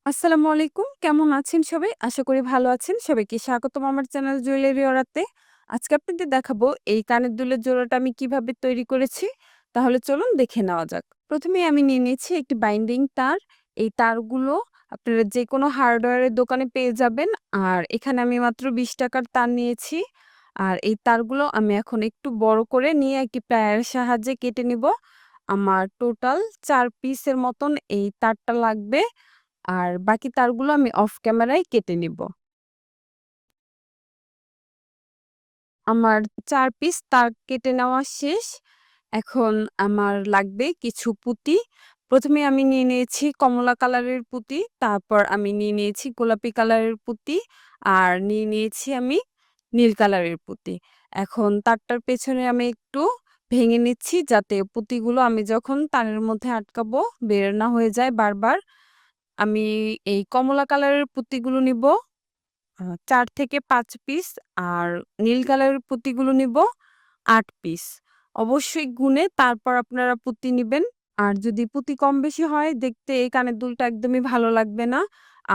আসসালামু আলাইকুম। কেমন আছেন সবাই? আশা করি ভালো আছেন। সবাইকে স্বাগতম আমার চ্যানেল জুয়েলারি অরাতে। আজকে আপনাদের দেখাবো এই কানের দুলের জোড়াটা আমি কিভাবে তৈরি করেছি। তাহলে চলুন দেখে নেওয়া যাক। ১ম এই আমি নিয়ে নিয়েছি একটি বাইন্ডিং তার। এই তারগুলো আপনারা যেকোনো হার্ডওয়্যারের দোকানে পেয়ে যাবেন। আর এখানে আমি মাত্র ৳২০ র তার নিয়েছি। আর এই তারগুলো আমি এখন একটু বড় করে নিয়ে একটি প্লায়ারের সাহায্যে কেটে নিব। আমার টোটাল ৪ পিসের মতন এই তারটা লাগবে। আর বাকি তারগুলো আমি অফ ক্যামেরায় কেটে নিব। আমার ৪ পিস তার কেটে নেওয়া শেষ। এখন আমার লাগবে কিছু পুঁতি। ১ম এ আমি নিয়ে নিয়েছি কমলা কালারের পুঁতি, তারপর আমি নিয়ে নিয়েছি গোলাপি কালারের পুঁতি, আর নিয়ে নিয়েছি আমি নীল কালারের পুঁতি। এখন তারটার পেছনে আমি একটু ভেঙে নিচ্ছি যাতে পুঁতিগুলো আমি যখন তারের মধ্যে আটকাবো বের না হয়ে যায় বারবার। আমি এই কমলা কালারের পুঁতিগুলো নিব ৪ থেকে ৫ পিস, আর নীল কালারের পুঁতিগুলো নিব ৮ পিস। অবশ্যই গুনে তারপর আপনারা পুঁতি নিবেন। আর যদি পুঁতি কম বেশি হয় দেখতে এই কানের দুলটা একদমই ভালো লাগবে না।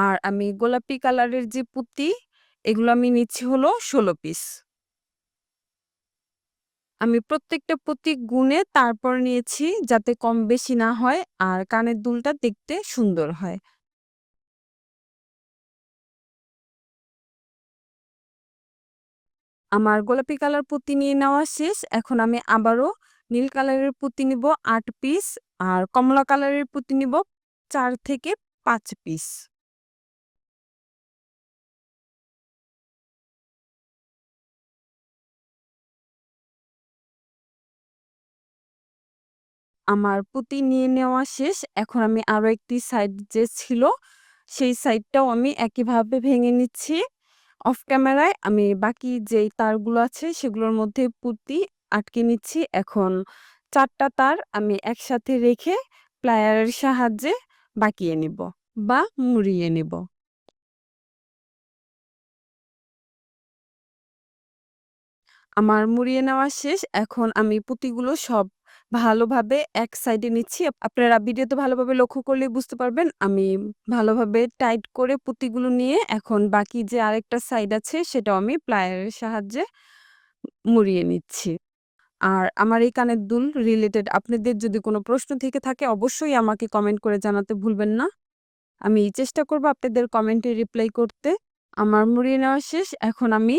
আর আমি গোলাপি কালারের যে পুঁতি এগুলো আমি নিচ্ছি হলো ১৬ পিস। আমি প্রত্যেকটা পুঁতি গুনে তারপর নিয়েছি যাতে কম বেশি না হয় আর কানের দুলটা দেখতে সুন্দর হয়। আমার গোলাপি কালার পুঁতি নিয়ে নেওয়া শেষ। এখন আমি আবারও নীল কালারের পুঁতি নিব ৮ পিস, আর কমলা কালারের পুঁতি নিব ৪ থেকে ৫ পিস। আমার পুঁতি নিয়ে নেওয়া শেষ। এখন আমি আরো একটি সাইড যে ছিল, সেই সাইডটাও আমি একইভাবে ভেঙে নিচ্ছি। অফ ক্যামেরায় আমি বাকি যেই তারগুলো আছে সেগুলোর মধ্যে পুঁতি আটকে নিচ্ছি। এখন ৪ টা তার আমি একসাথে রেখে প্লায়ারের সাহায্যে বাঁকিয়ে নিব বা মুড়িয়ে নিব। আমার মুড়িয়ে নেওয়া শেষ। এখন আমি পুঁতিগুলো সব ভালোভাবে এক সাইডে নিচ্ছি। আপনারা ভিডিওতে ভালোভাবে লক্ষ্য করলেই বুঝতে পারবেন। আমি ভালোভাবে টাইট করে পুঁতিগুলো নিয়ে এখন বাকি যে আরেকটা সাইড আছে সেটাও আমি প্লায়ারের সাহায্যে মুড়িয়ে নিচ্ছি। আর আমার এই কানের দুল রিলেটেড আপনাদের যদি কোনো প্রশ্ন থেকে থাকে অবশ্যই আমাকে কমেন্ট করে জানাতে ভুলবেন না। আমি চেষ্টা করব আপনাদের কমেন্টে রিপ্লাই করতে। আমার মুড়িয়ে নেওয়া শেষ। এখন আমি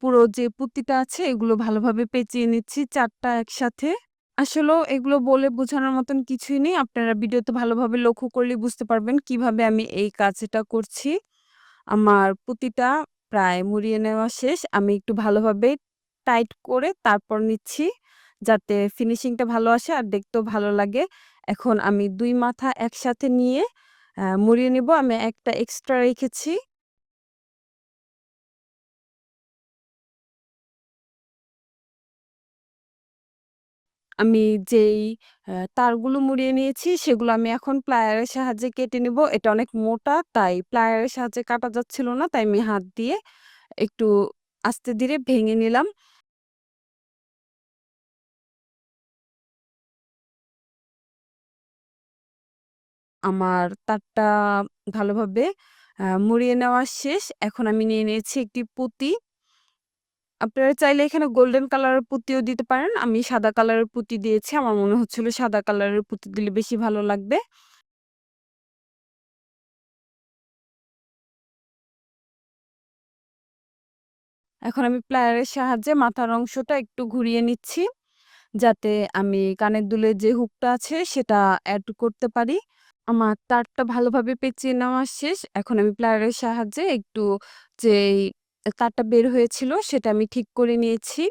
পুরো যে পুঁতিটা আছে এগুলো ভালোভাবে পেঁচিয়ে নিচ্ছি ৪ টা একসাথে। আসলেও এগুলো বলে বোঝানোর মতন কিছুই নেই। আপনারা ভিডিওতে ভালোভাবে লক্ষ্য করলেই বুঝতে পারবেন কিভাবে আমি এই কাজটা করছি। আমার পুঁতিটা প্রায় মুড়িয়ে নেওয়া শেষ। আমি একটু ভালোভাবে টাইট করে তারপর নিচ্ছি যাতে ফিনিশিংটা ভালো আসে আর দেখতেও ভালো লাগে। এখন আমি ২ মাথা একসাথে নিয়ে মুড়িয়ে নিব। আমি একটা এক্সট্রা রেখেছি। আমি যেই তারগুলো মুড়িয়ে নিয়েছি সেগুলো আমি এখন প্লায়ারের সাহায্যে কেটে নিব। এটা অনেক মোটা তাই প্লায়ারের সাহায্যে কাটা যাচ্ছিল না। তাই আমি হাত দিয়ে একটু আস্তে ধীরে ভেঙে নিলাম। আমার তারটা ভালোভাবে মুড়িয়ে নেওয়া শেষ। এখন আমি নিয়ে নিয়েছি একটি পুঁতি। আপনারা চাইলে এখানে গোল্ডেন কালারের পুঁতিও দিতে পারেন। আমি সাদা কালারের পুঁতি দিয়েছি। আমার মনে হচ্ছিল সাদা কালারের পুঁতি দিলে বেশি ভালো লাগবে। এখন আমি প্লায়ারের সাহায্যে মাথার অংশটা একটু ঘুরিয়ে নিচ্ছি, যাতে আমি কানের দুলের যে হুকটা আছে সেটা এড করতে পারি। আমার তারটা ভালোভাবে পেঁচিয়ে নেওয়া শেষ। এখন আমি প্লায়ারের সাহায্যে একটু যেই তারটা বের হয়েছিল সেটা আমি ঠিক করে নিয়েছি।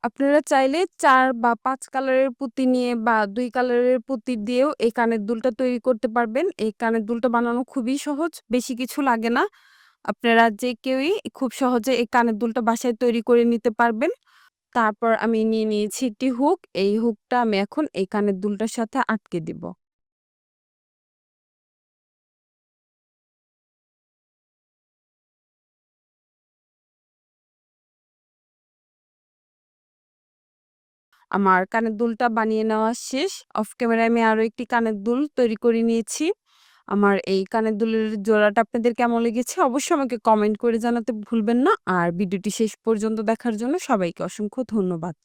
আপনারা চাইলে ৪ বা ৫ কালারের পুঁতি নিয়ে বা ২ কালারের পুঁতি দিয়েও এই কানের দুলটা তৈরি করতে পারবেন। এই কানের দুলটা বানানো খুবই সহজ, বেশি কিছু লাগে না। আপনারা যে কেউই খুব সহজে এই কানের দুলটা বাসায় তৈরি করে নিতে পারবেন। তারপর আমি নিয়ে নিয়েছি একটি হুক। এই হুকটা আমি এখন এই কানের দুলটার সাথে আটকে দিব। আমার কানের দুলটা বানিয়ে নেওয়া শেষ। অফ ক্যামেরায় আমি আরো একটি কানের দুল তৈরি করে নিয়েছি। আমার এই কানের দুলের জোড়াটা আপনাদের কেমন লেগেছে অবশ্যই আমাকে কমেন্ট করে জানাতে ভুলবেন না। আর ভিডিওটি শেষ পর্যন্ত দেখার জন্য সবাইকে অসংখ্য ধন্যবাদ।